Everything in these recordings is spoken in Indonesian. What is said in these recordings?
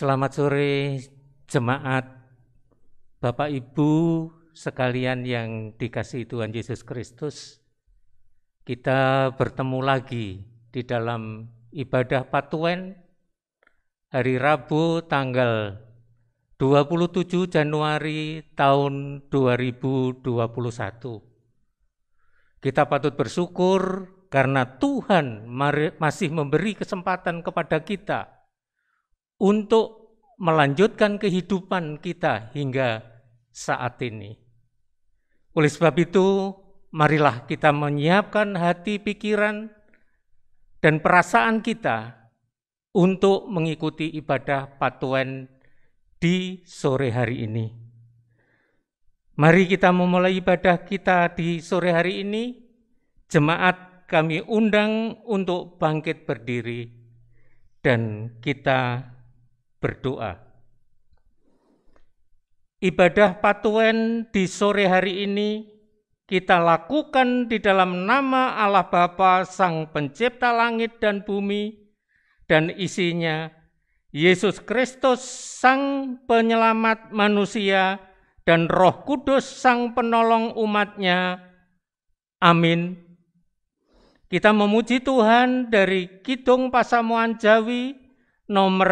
Selamat sore jemaat, Bapak Ibu sekalian yang dikasihi Tuhan Yesus Kristus. Kita bertemu lagi di dalam ibadah Patuen hari Rabu tanggal 27 Januari tahun 2021. Kita patut bersyukur karena Tuhan masih memberi kesempatan kepada kita untuk melanjutkan kehidupan kita hingga saat ini. Oleh sebab itu, marilah kita menyiapkan hati, pikiran, dan perasaan kita untuk mengikuti ibadah Patuen di sore hari ini. Mari kita memulai ibadah kita di sore hari ini. Jemaat kami undang untuk bangkit berdiri dan kita berdoa. Ibadah Patuen di sore hari ini kita lakukan di dalam nama Allah Bapa, Sang Pencipta langit dan bumi dan isinya, Yesus Kristus, Sang Penyelamat manusia, dan Roh Kudus, Sang Penolong umat-Nya. Amin. Kita memuji Tuhan dari Kidung Pasamuan Jawi nomor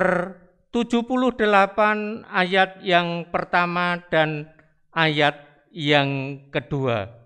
78 ayat yang pertama dan ayat yang kedua.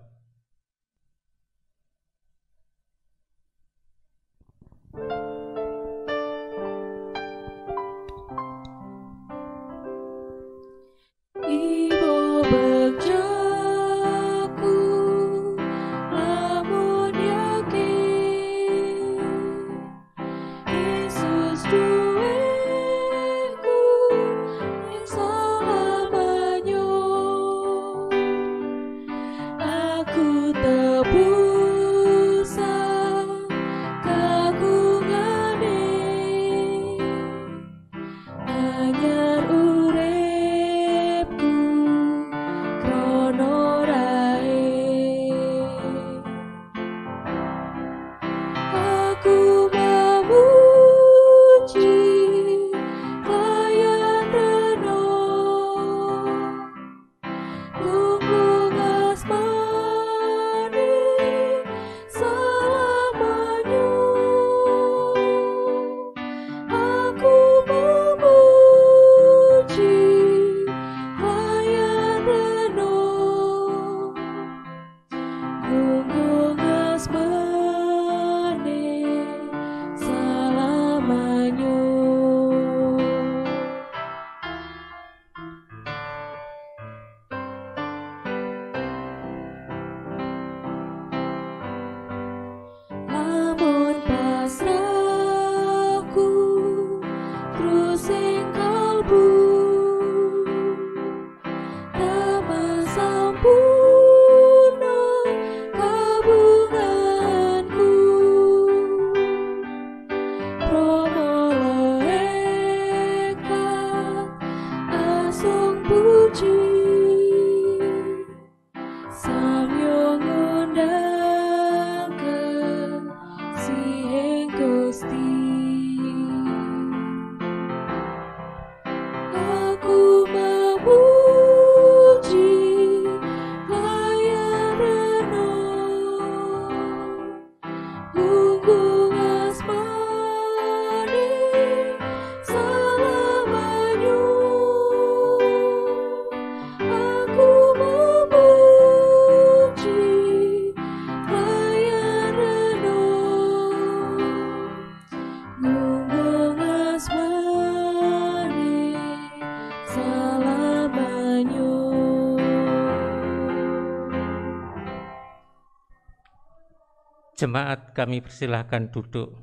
Jemaat kami persilahkan duduk.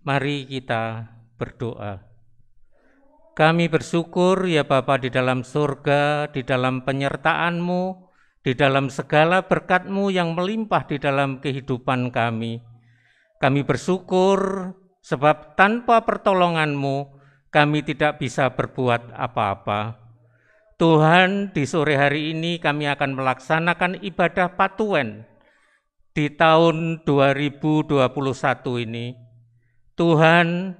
Mari kita berdoa. Kami bersyukur ya Bapa di dalam surga, di dalam penyertaan-Mu, di dalam segala berkat-Mu yang melimpah di dalam kehidupan kami. Kami bersyukur sebab tanpa pertolongan-Mu kami tidak bisa berbuat apa-apa. Tuhan, di sore hari ini kami akan melaksanakan ibadah Patuen di tahun 2021 ini. Tuhan,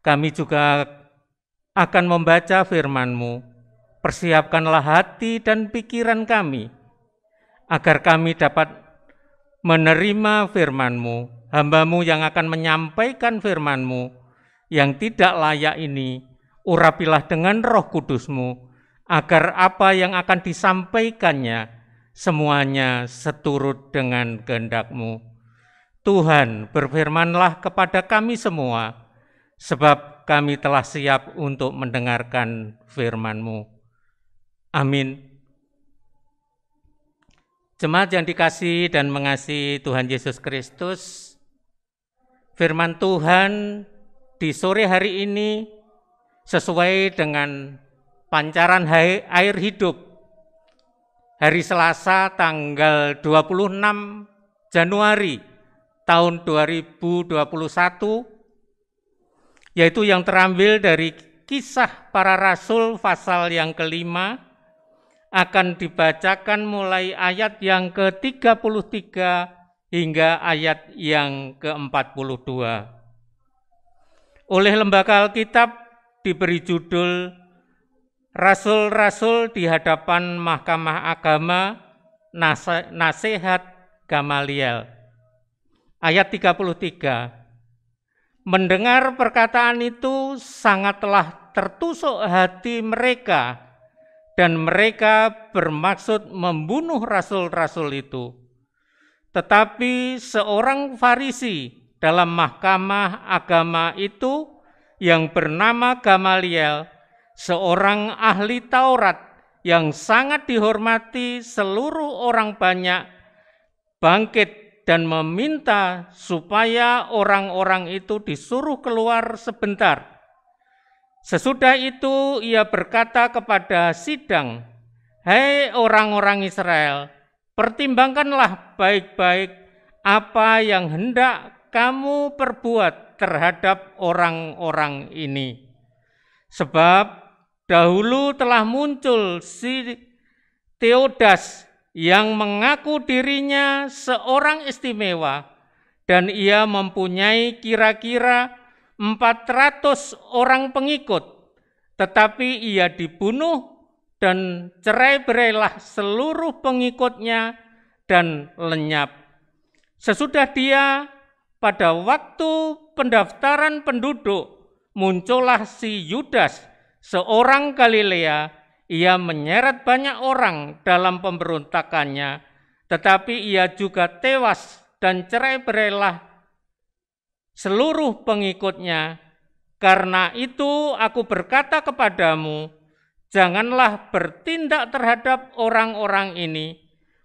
kami juga akan membaca firman-Mu. Persiapkanlah hati dan pikiran kami, agar kami dapat menerima firman-Mu. Hamba-Mu yang akan menyampaikan firman-Mu yang tidak layak ini, urapilah dengan Roh Kudus-Mu, agar apa yang akan disampaikannya semuanya seturut dengan kehendak-Mu. Tuhan, berfirmanlah kepada kami semua, sebab kami telah siap untuk mendengarkan firman-Mu. Amin. Jemaat yang dikasihi dan mengasihi Tuhan Yesus Kristus, firman Tuhan di sore hari ini sesuai dengan pancaran air hidup hari Selasa tanggal 26 Januari tahun 2021, yaitu yang terambil dari Kisah Para Rasul pasal yang ke-5, akan dibacakan mulai ayat yang ke-33 hingga ayat yang ke-42. Oleh Lembaga Alkitab diberi judul Rasul-Rasul di hadapan Mahkamah Agama, Nasihat Gamaliel. Ayat 33, mendengar perkataan itu sangatlah tertusuk hati mereka, dan mereka bermaksud membunuh rasul-rasul itu. Tetapi seorang Farisi dalam mahkamah agama itu yang bernama Gamaliel, seorang ahli Taurat yang sangat dihormati seluruh orang banyak, bangkit dan meminta supaya orang-orang itu disuruh keluar sebentar. Sesudah itu ia berkata kepada sidang, "Hai orang-orang Israel, pertimbangkanlah baik-baik apa yang hendak kamu perbuat terhadap orang-orang ini. Sebab dahulu telah muncul si Theodas yang mengaku dirinya seorang istimewa, dan ia mempunyai kira-kira 400 orang pengikut, tetapi ia dibunuh dan cerai-berailah seluruh pengikutnya dan lenyap. Sesudah dia, pada waktu pendaftaran penduduk, muncullah si Yudas, seorang Galilea. Ia menyeret banyak orang dalam pemberontakannya, tetapi ia juga tewas dan cerai-berailah seluruh pengikutnya. Karena itu aku berkata kepadamu, janganlah bertindak terhadap orang-orang ini,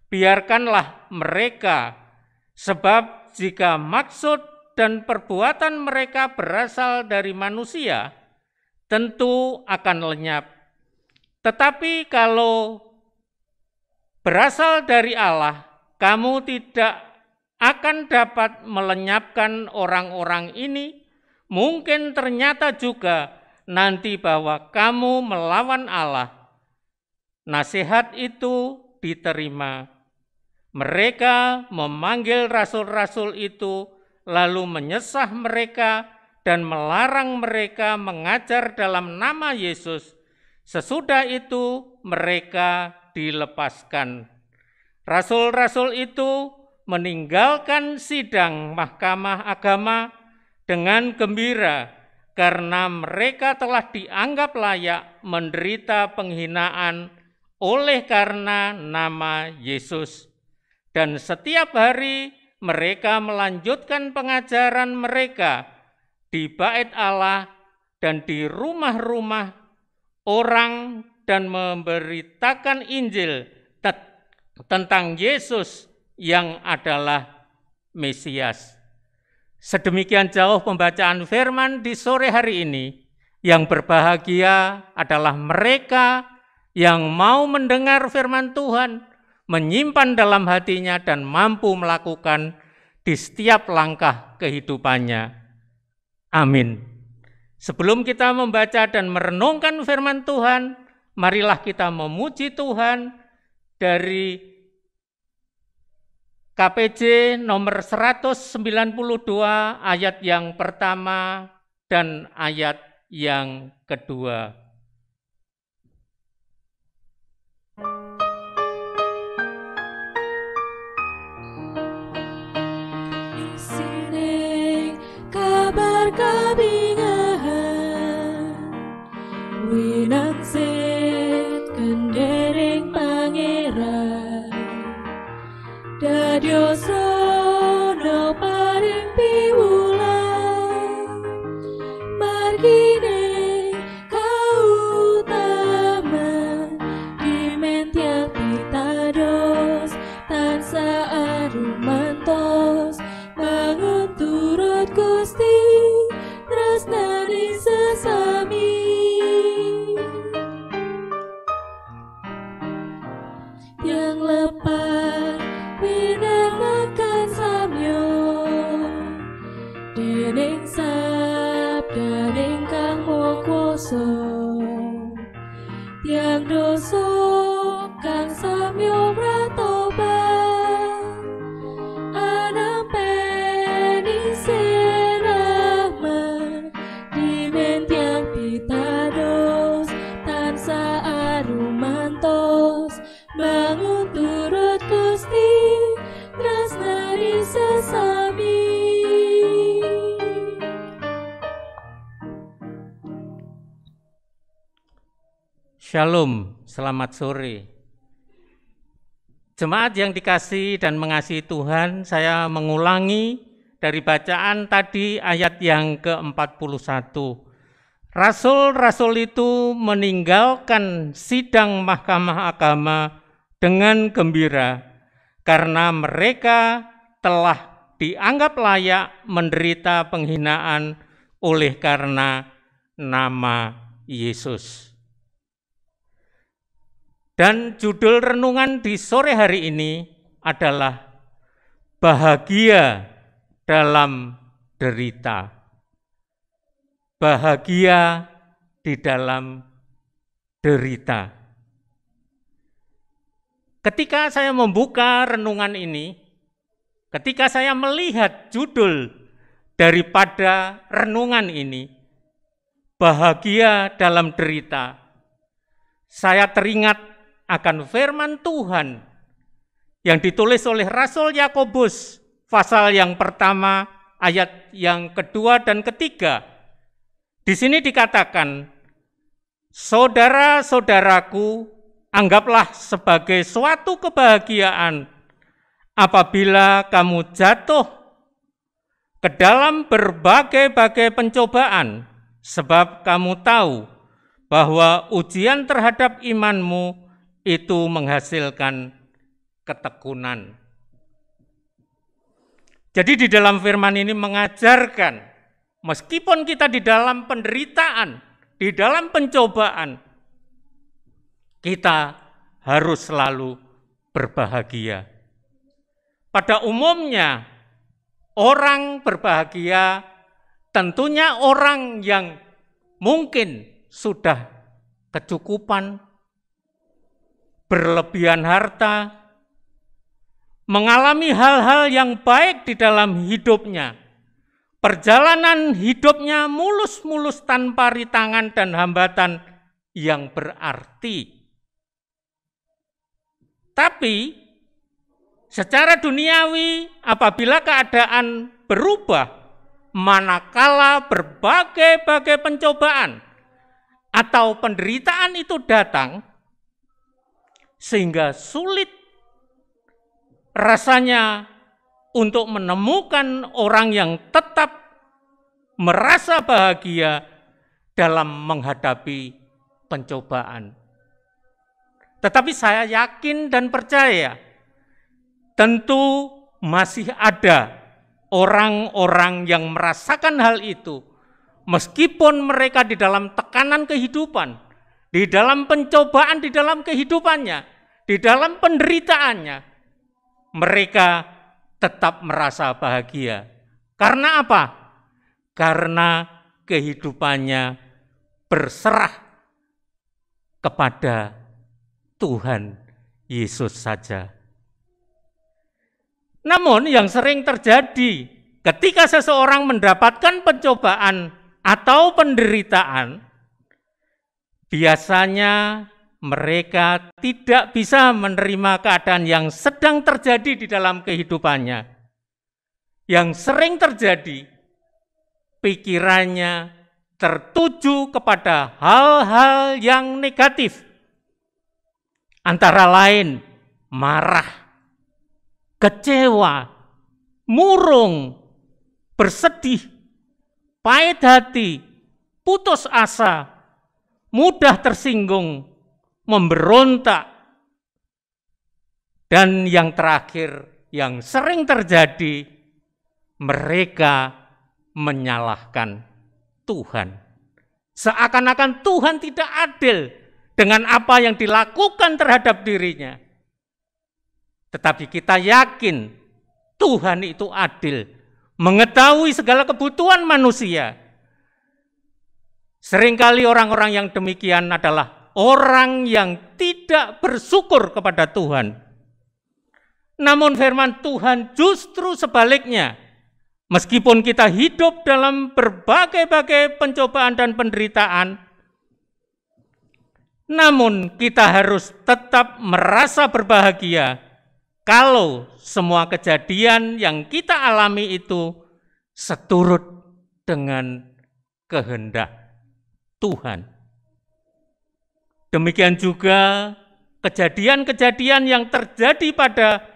biarkanlah mereka, sebab jika maksud dan perbuatan mereka berasal dari manusia, tentu akan lenyap. Tetapi kalau berasal dari Allah, kamu tidak akan dapat melenyapkan orang-orang ini. Mungkin ternyata juga nanti bahwa kamu melawan Allah. Nasihat itu diterima. Mereka memanggil rasul-rasul itu, lalu menyesah mereka dan melarang mereka mengajar dalam nama Yesus. Sesudah itu mereka dilepaskan. Rasul-rasul itu meninggalkan sidang mahkamah agama dengan gembira karena mereka telah dianggap layak menderita penghinaan oleh karena nama Yesus. Dan setiap hari mereka melanjutkan pengajaran mereka di bait Allah dan di rumah-rumah orang dan memberitakan Injil tentang Yesus yang adalah Mesias. Sedemikian jauh pembacaan firman di sore hari ini. Yang berbahagia adalah mereka yang mau mendengar firman Tuhan, menyimpan dalam hatinya dan mampu melakukan di setiap langkah kehidupannya. Amin. Sebelum kita membaca dan merenungkan firman Tuhan, marilah kita memuji Tuhan dari KPJ nomor 192 ayat yang pertama dan ayat yang kedua. Sini kabar kabingahan winangsit kendering pangeran dadya sono paring piwulan margine kautaman dimentiang pitados tansah arumantos bangun turut Gusti tresnani sesami yang lepat winangaken samyo dening sabda ingkang maha kuwasa tiang dosa kang samyo pratobat anampeni sirahman dimen tiang pitados tansah arumantos bangun turut Gusti tresnani sesami. Shalom, selamat sore. Jemaat yang dikasihi dan mengasihi Tuhan, saya mengulangi dari bacaan tadi ayat yang ke-41. Rasul-rasul itu meninggalkan sidang Mahkamah Agama dengan gembira karena mereka telah dianggap layak menderita penghinaan oleh karena nama Yesus. Dan judul renungan di sore hari ini adalah bahagia dalam derita. Bahagia di dalam derita. Ketika saya membuka renungan ini, ketika saya melihat judul daripada renungan ini, bahagia dalam derita, saya teringat akan firman Tuhan yang ditulis oleh Rasul Yakobus pasal yang pertama ayat yang kedua dan ketiga. Di sini dikatakan, saudara-saudaraku, anggaplah sebagai suatu kebahagiaan apabila kamu jatuh ke dalam berbagai-bagai pencobaan, sebab kamu tahu bahwa ujian terhadap imanmu itu menghasilkan ketekunan. Jadi di dalam firman ini mengajarkan, meskipun kita di dalam penderitaan, di dalam pencobaan, kita harus selalu berbahagia. Pada umumnya, orang berbahagia tentunya orang yang mungkin sudah kecukupan, berlebihan harta, mengalami hal-hal yang baik di dalam hidupnya. Perjalanan hidupnya mulus-mulus tanpa rintangan dan hambatan yang berarti. Tapi secara duniawi apabila keadaan berubah, manakala berbagai-bagai pencobaan atau penderitaan itu datang, sehingga sulit rasanya untuk menemukan orang yang tetap merasa bahagia dalam menghadapi pencobaan. Tetapi saya yakin dan percaya, tentu masih ada orang-orang yang merasakan hal itu, meskipun mereka di dalam tekanan kehidupan, di dalam pencobaan, di dalam kehidupannya, di dalam penderitaannya, mereka tetap merasa bahagia. Karena apa? Karena kehidupannya berserah kepada Tuhan Yesus saja. Namun yang sering terjadi ketika seseorang mendapatkan pencobaan atau penderitaan, biasanya mereka tidak bisa menerima keadaan yang sedang terjadi di dalam kehidupannya. Yang sering terjadi, pikirannya tertuju kepada hal-hal yang negatif. Antara lain marah, kecewa, murung, bersedih, pahit hati, putus asa, mudah tersinggung, memberontak, dan yang terakhir yang sering terjadi, mereka menyalahkan Tuhan. Seakan-akan Tuhan tidak adil dengan apa yang dilakukan terhadap dirinya. Tetapi kita yakin Tuhan itu adil, mengetahui segala kebutuhan manusia. Seringkali orang-orang yang demikian adalah orang yang tidak bersyukur kepada Tuhan. Namun firman Tuhan justru sebaliknya. Meskipun kita hidup dalam berbagai-bagai pencobaan dan penderitaan, namun kita harus tetap merasa berbahagia kalau semua kejadian yang kita alami itu seturut dengan kehendak Tuhan. Demikian juga kejadian-kejadian yang terjadi pada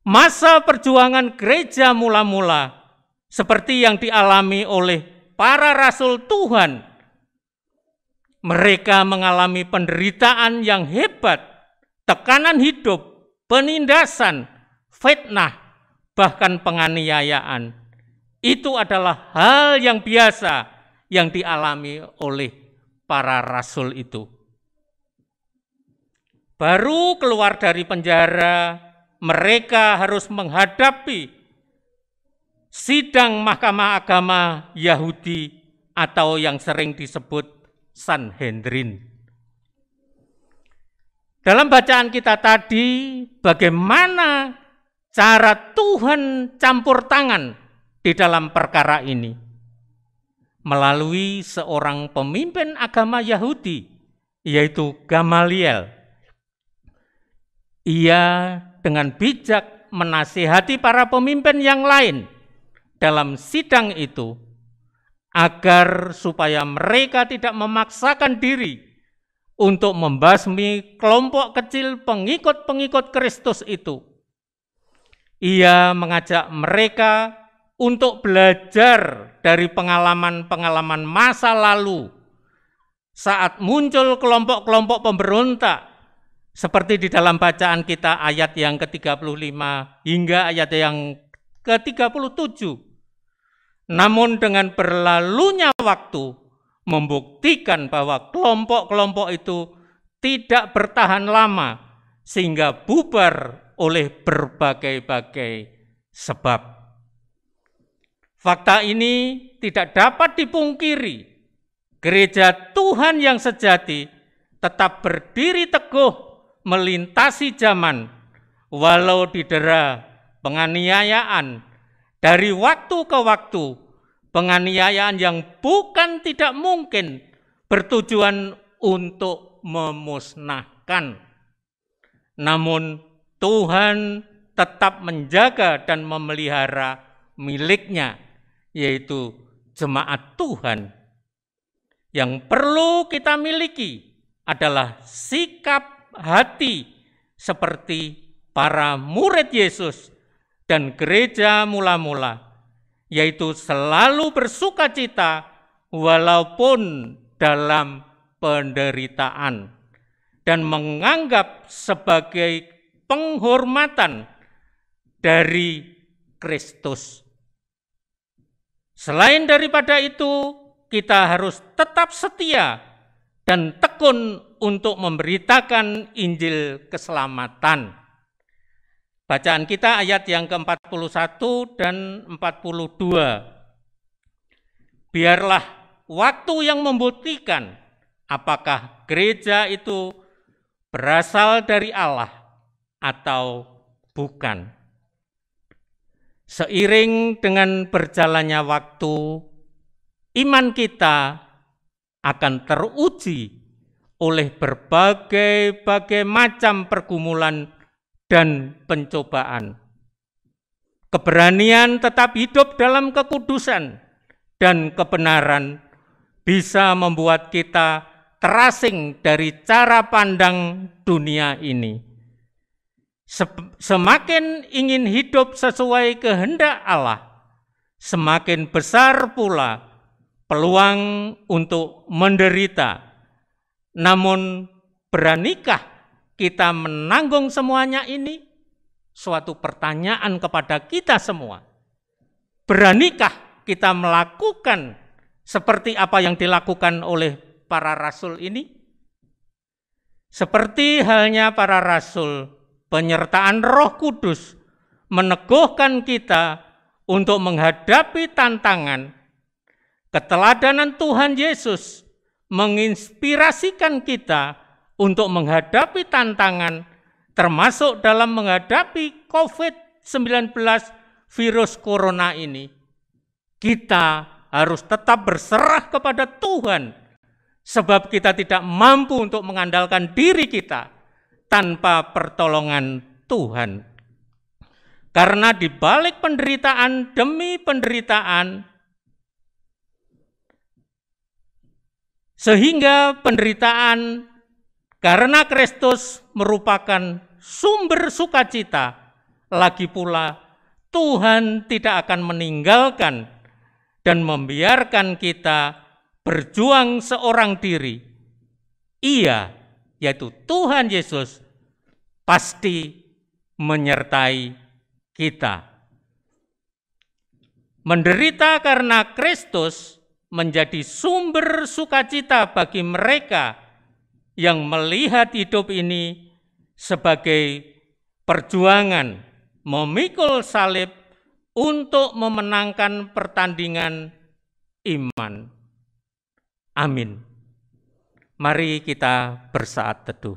masa perjuangan gereja mula-mula, seperti yang dialami oleh para rasul Tuhan. Mereka mengalami penderitaan yang hebat, tekanan hidup, penindasan, fitnah, bahkan penganiayaan. Itu adalah hal yang biasa yang dialami oleh para rasul itu. Baru keluar dari penjara, mereka harus menghadapi sidang Mahkamah Agama Yahudi atau yang sering disebut Sanhedrin. Dalam bacaan kita tadi, bagaimana cara Tuhan campur tangan di dalam perkara ini? Melalui seorang pemimpin agama Yahudi, yaitu Gamaliel. Ia dengan bijak menasihati para pemimpin yang lain dalam sidang itu, agar supaya mereka tidak memaksakan diri untuk membasmi kelompok kecil pengikut-pengikut Kristus itu. Ia mengajak mereka untuk belajar dari pengalaman-pengalaman masa lalu saat muncul kelompok-kelompok pemberontak, seperti di dalam bacaan kita ayat yang ke-35 hingga ayat yang ke-37. Namun dengan berlalunya waktu membuktikan bahwa kelompok-kelompok itu tidak bertahan lama sehingga bubar oleh berbagai-bagai sebab. Fakta ini tidak dapat dipungkiri. Gereja Tuhan yang sejati tetap berdiri teguh melintasi zaman, walau didera penganiayaan dari waktu ke waktu, penganiayaan yang bukan tidak mungkin bertujuan untuk memusnahkan. Namun Tuhan tetap menjaga dan memelihara miliknya, yaitu jemaat Tuhan. Yang perlu kita miliki adalah sikap hati seperti para murid Yesus dan gereja mula-mula, yaitu selalu bersukacita walaupun dalam penderitaan dan menganggap sebagai penghormatan dari Kristus. Selain daripada itu, kita harus tetap setia dan tekun untuk memberitakan Injil keselamatan. Bacaan kita ayat yang ke-41 dan 42. Biarlah waktu yang membuktikan apakah gereja itu berasal dari Allah atau bukan. Seiring dengan berjalannya waktu, iman kita akan teruji oleh berbagai macam pergumulan dan pencobaan. Keberanian tetap hidup dalam kekudusan dan kebenaran bisa membuat kita terasing dari cara pandang dunia ini. Semakin ingin hidup sesuai kehendak Allah, semakin besar pula peluang untuk menderita. Namun, beranikah kita menanggung semuanya ini? Suatu pertanyaan kepada kita semua. Beranikah kita melakukan seperti apa yang dilakukan oleh para rasul ini? Seperti halnya para rasul, penyertaan Roh Kudus meneguhkan kita untuk menghadapi tantangan. Keteladanan Tuhan Yesus menginspirasikan kita untuk menghadapi tantangan, termasuk dalam menghadapi COVID-19 virus corona ini. Kita harus tetap berserah kepada Tuhan, sebab kita tidak mampu untuk mengandalkan diri kita tanpa pertolongan Tuhan. Karena di balik penderitaan demi penderitaan, sehingga penderitaan karena Kristus merupakan sumber sukacita, lagi pula Tuhan tidak akan meninggalkan dan membiarkan kita berjuang seorang diri. Ia, yaitu Tuhan Yesus, pasti menyertai kita. Menderita karena Kristus menjadi sumber sukacita bagi mereka yang melihat hidup ini sebagai perjuangan memikul salib untuk memenangkan pertandingan iman. Amin. Mari kita bersaat teduh.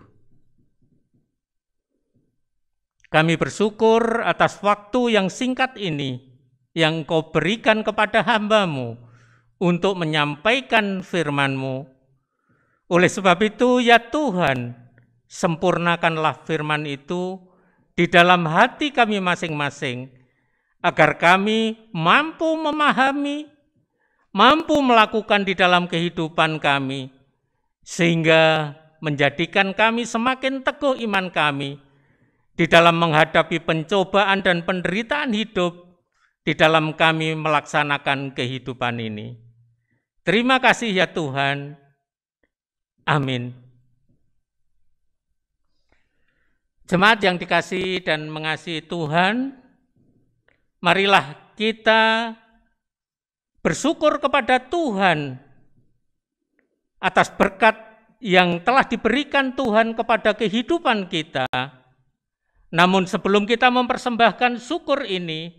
Kami bersyukur atas waktu yang singkat ini yang Kau berikan kepada hamba-Mu untuk menyampaikan firman-Mu. Oleh sebab itu, ya Tuhan, sempurnakanlah firman itu di dalam hati kami masing-masing, agar kami mampu memahami, mampu melakukan di dalam kehidupan kami, sehingga menjadikan kami semakin teguh iman kami di dalam menghadapi pencobaan dan penderitaan hidup, di dalam kami melaksanakan kehidupan ini. Terima kasih ya Tuhan. Amin. Jemaat yang dikasihi dan mengasihi Tuhan, marilah kita bersyukur kepada Tuhan atas berkat yang telah diberikan Tuhan kepada kehidupan kita. Namun sebelum kita mempersembahkan syukur ini,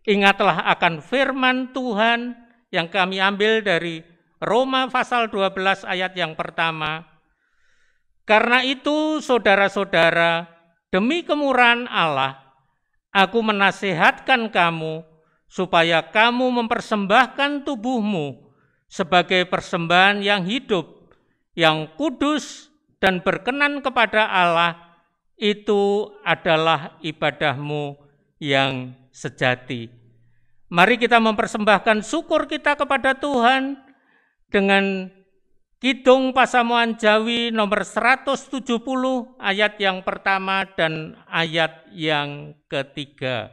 ingatlah akan firman Tuhan yang kami ambil dari Roma pasal 12 ayat yang pertama. Karena itu, saudara-saudara, demi kemurahan Allah, aku menasihatkan kamu supaya kamu mempersembahkan tubuhmu sebagai persembahan yang hidup, yang kudus dan berkenan kepada Allah. Itu adalah ibadahmu yang sejati. Mari kita mempersembahkan syukur kita kepada Tuhan dengan Kidung Pasamuan Jawi nomor 170 ayat yang pertama dan ayat yang ketiga.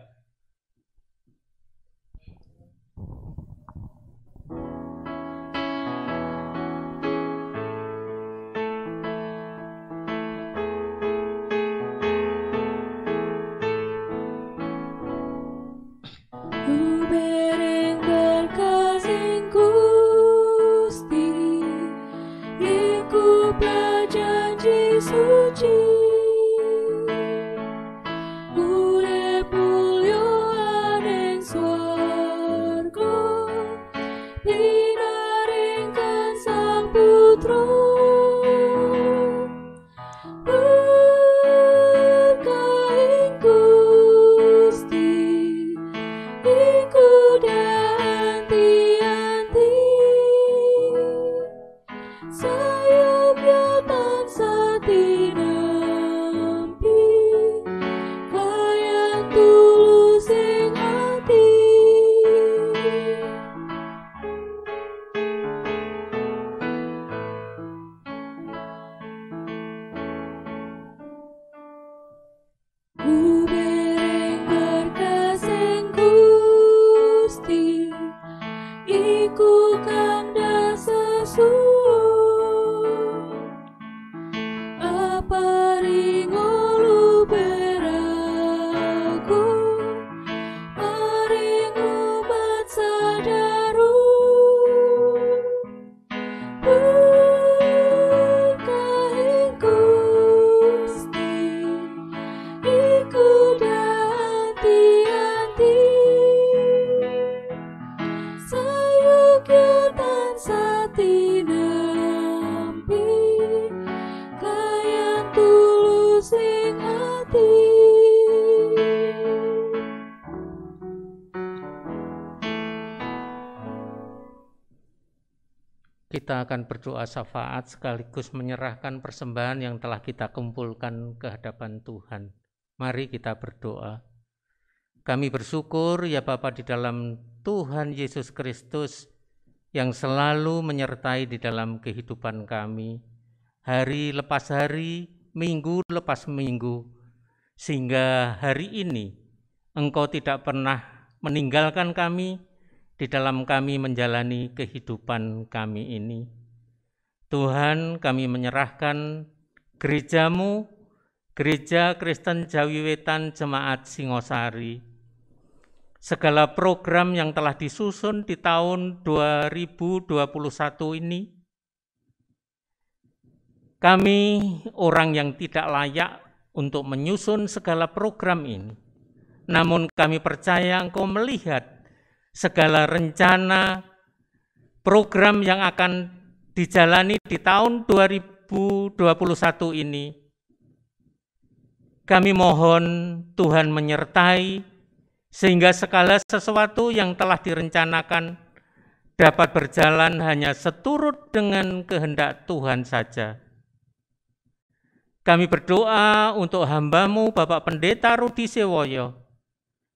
Suci, urip mulia Kita akan berdoa syafaat sekaligus menyerahkan persembahan yang telah kita kumpulkan ke hadapan Tuhan. Mari kita berdoa. Kami bersyukur ya Bapa di dalam Tuhan Yesus Kristus yang selalu menyertai di dalam kehidupan kami, hari lepas hari, minggu lepas minggu, sehingga hari ini Engkau tidak pernah meninggalkan kami di dalam kami menjalani kehidupan kami ini. Tuhan, kami menyerahkan gereja-Mu, Gereja Kristen Jawi Wetan Jemaat Singosari, segala program yang telah disusun di tahun 2021 ini, kami orang yang tidak layak untuk menyusun segala program ini, namun kami percaya Engkau melihat segala rencana program yang akan dijalani di tahun 2021 ini. Kami mohon Tuhan menyertai sehingga segala sesuatu yang telah direncanakan dapat berjalan hanya seturut dengan kehendak Tuhan saja. Kami berdoa untuk hamba-Mu Bapak Pendeta Rudi Sewoyo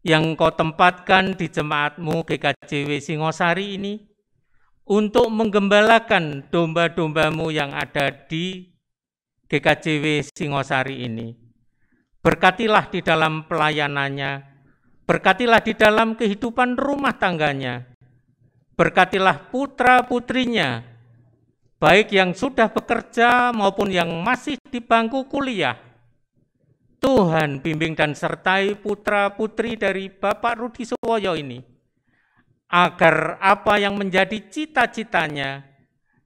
yang Kau tempatkan di jemaat-Mu GKJW Singosari ini untuk menggembalakan domba-domba-Mu yang ada di GKJW Singosari ini. Berkatilah di dalam pelayanannya, berkatilah di dalam kehidupan rumah tangganya, berkatilah putra-putrinya, baik yang sudah bekerja maupun yang masih di bangku kuliah. Tuhan bimbing dan sertai putra-putri dari Bapak Rudi Sewoyo ini, agar apa yang menjadi cita-citanya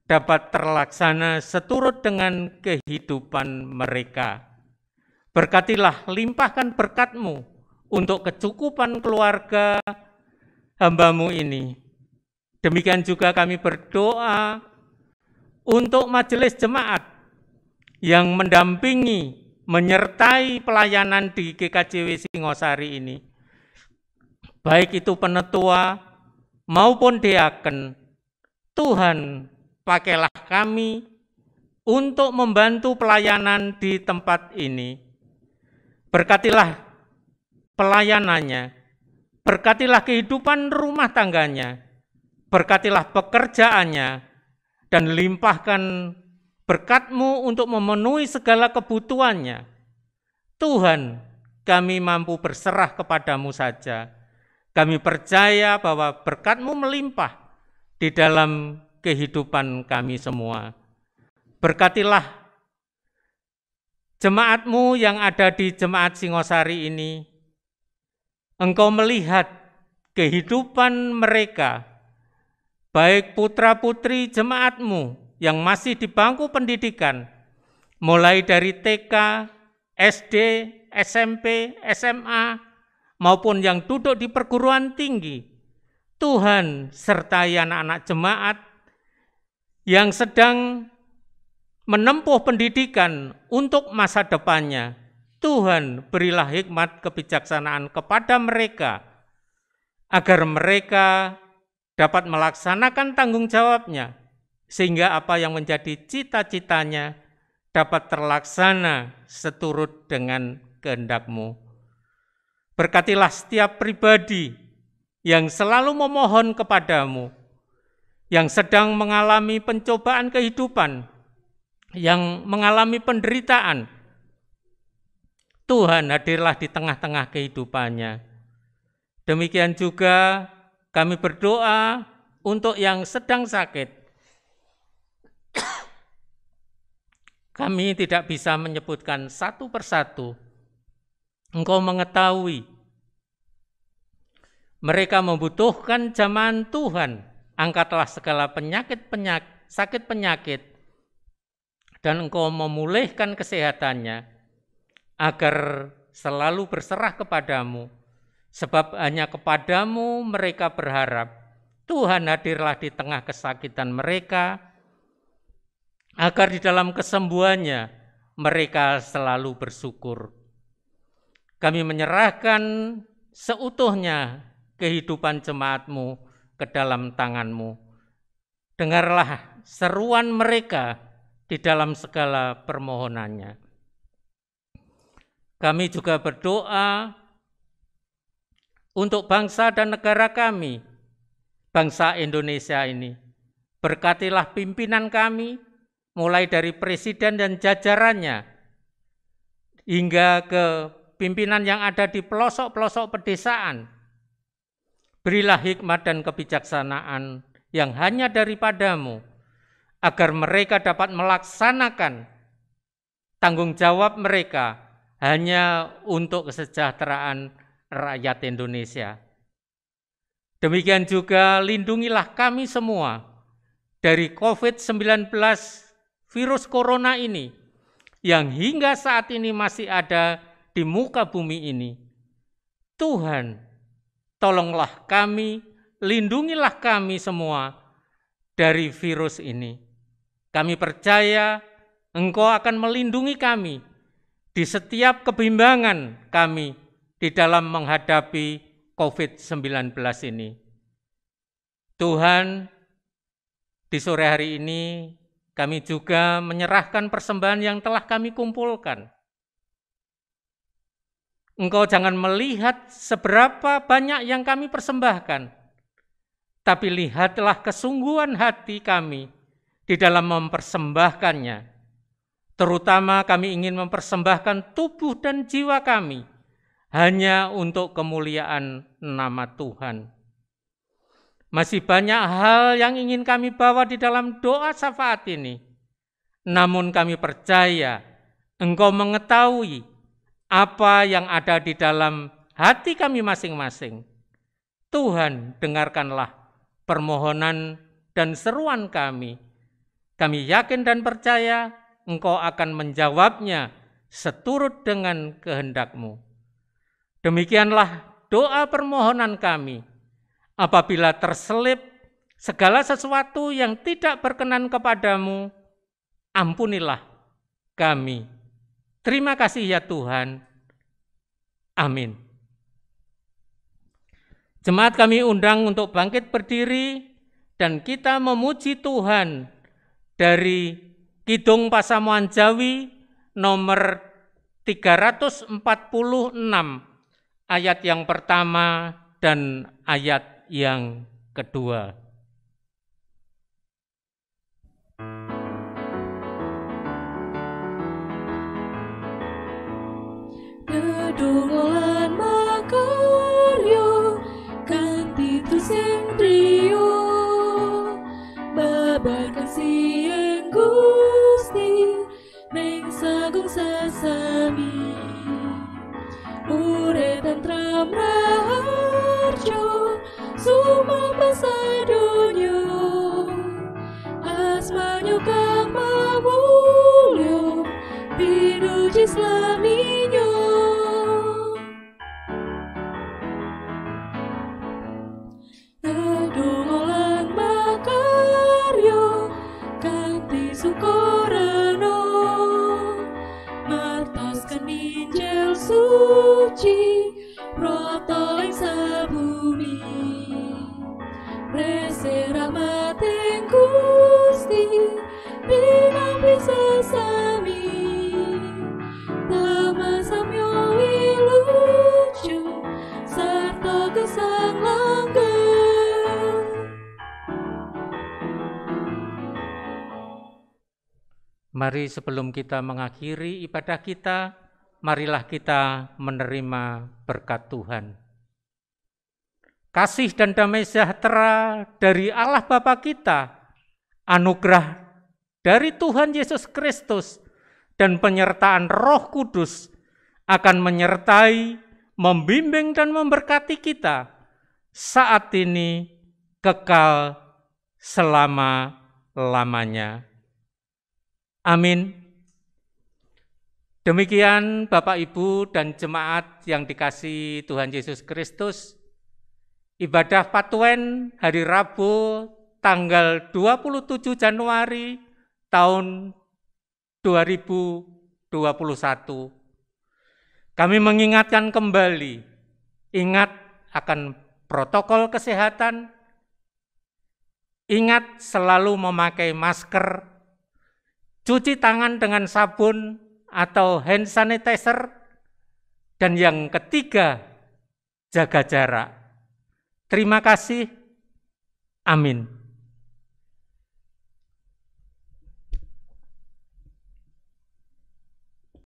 dapat terlaksana seturut dengan kehidupan mereka. Berkatilah, limpahkan berkat-Mu untuk kecukupan keluarga hamba-Mu ini. Demikian juga kami berdoa untuk majelis jemaat yang mendampingi, menyertai pelayanan di GKJW Singosari ini, baik itu penetua maupun diaken. Tuhan, pakailah kami untuk membantu pelayanan di tempat ini. Berkatilah pelayanannya, berkatilah kehidupan rumah tangganya, berkatilah pekerjaannya, dan limpahkan berkat-Mu untuk memenuhi segala kebutuhannya. Tuhan, kami mampu berserah kepada-Mu saja. Kami percaya bahwa berkat-Mu melimpah di dalam kehidupan kami semua. Berkatilah jemaat-Mu yang ada di Jemaat Singosari ini. Engkau melihat kehidupan mereka, baik putra-putri jemaat-Mu yang masih di bangku pendidikan, mulai dari TK, SD, SMP, SMA, maupun yang duduk di perguruan tinggi. Tuhan, sertai anak-anak jemaat yang sedang menempuh pendidikan untuk masa depannya. Tuhan, berilah hikmat kebijaksanaan kepada mereka, agar mereka dapat melaksanakan tanggung jawabnya, sehingga apa yang menjadi cita-citanya dapat terlaksana seturut dengan kehendak-Mu. Berkatilah setiap pribadi yang selalu memohon kepada-Mu, yang sedang mengalami pencobaan kehidupan, yang mengalami penderitaan. Tuhan, hadirlah di tengah-tengah kehidupannya. Demikian juga kami berdoa untuk yang sedang sakit. Kami tidak bisa menyebutkan satu persatu. Engkau mengetahui mereka membutuhkan jamahan Tuhan. Angkatlah segala sakit penyakit, dan Engkau memulihkan kesehatannya, agar selalu berserah kepada-Mu. Sebab hanya kepada-Mu mereka berharap. Tuhan, hadirlah di tengah kesakitan mereka, agar di dalam kesembuhannya mereka selalu bersyukur. Kami menyerahkan seutuhnya kehidupan jemaat-Mu ke dalam tangan-Mu. Dengarlah seruan mereka di dalam segala permohonannya. Kami juga berdoa untuk bangsa dan negara kami, bangsa Indonesia ini. Berkatilah pimpinan kami, mulai dari presiden dan jajarannya, hingga ke pimpinan yang ada di pelosok-pelosok pedesaan. Berilah hikmat dan kebijaksanaan yang hanya daripadamu, agar mereka dapat melaksanakan tanggung jawab mereka hanya untuk kesejahteraan rakyat Indonesia. Demikian juga lindungilah kami semua dari COVID-19 virus corona ini yang hingga saat ini masih ada di muka bumi ini. Tuhan, tolonglah kami, lindungilah kami semua dari virus ini. Kami percaya Engkau akan melindungi kami di setiap kebimbangan kami di dalam menghadapi COVID-19 ini. Tuhan, di sore hari ini kami juga menyerahkan persembahan yang telah kami kumpulkan. Engkau jangan melihat seberapa banyak yang kami persembahkan, tapi lihatlah kesungguhan hati kami di dalam mempersembahkannya. Terutama kami ingin mempersembahkan tubuh dan jiwa kami hanya untuk kemuliaan nama Tuhan. Masih banyak hal yang ingin kami bawa di dalam doa syafaat ini. Namun kami percaya Engkau mengetahui apa yang ada di dalam hati kami masing-masing. Tuhan, dengarkanlah permohonan dan seruan kami. Kami yakin dan percaya Engkau akan menjawabnya seturut dengan kehendak-Mu. Demikianlah doa permohonan kami. Apabila terselip segala sesuatu yang tidak berkenan kepadamu, ampunilah kami. Terima kasih ya Tuhan. Amin. Jemaat kami undang untuk bangkit berdiri dan kita memuji Tuhan dari Kidung Pasamuan Jawi nomor 346 ayat yang pertama dan ayat yang kedua. Kedungolan makaryo kanthi tusing trio babakan sieng Gusti ning sagung sasami ure tentram raharjo sumapa sadonyo asmanyo kang mawulyo pinuji slaminyo kedungolan makaryo kanthi sukorano martoskan Injil suci proto ing sabumi rese rahmat ing Gusti pinampi sesami tama samyo wiluju sarta gesang langgeng. Mari sebelum kita mengakhiri ibadah kita, marilah kita menerima berkat Tuhan. Kasih dan damai sejahtera dari Allah Bapa kita, anugerah dari Tuhan Yesus Kristus, dan penyertaan Roh Kudus akan menyertai, membimbing dan memberkati kita saat ini kekal selama-lamanya. Amin. Demikian Bapak Ibu dan jemaat yang dikasihi Tuhan Yesus Kristus, ibadah Patuen hari Rabu tanggal 27 Januari tahun 2021. Kami mengingatkan kembali, ingat akan protokol kesehatan, Ingat selalu memakai masker, cuci tangan dengan sabun atau hand sanitizer, dan yang ketiga, jaga jarak. Terima kasih. Amin.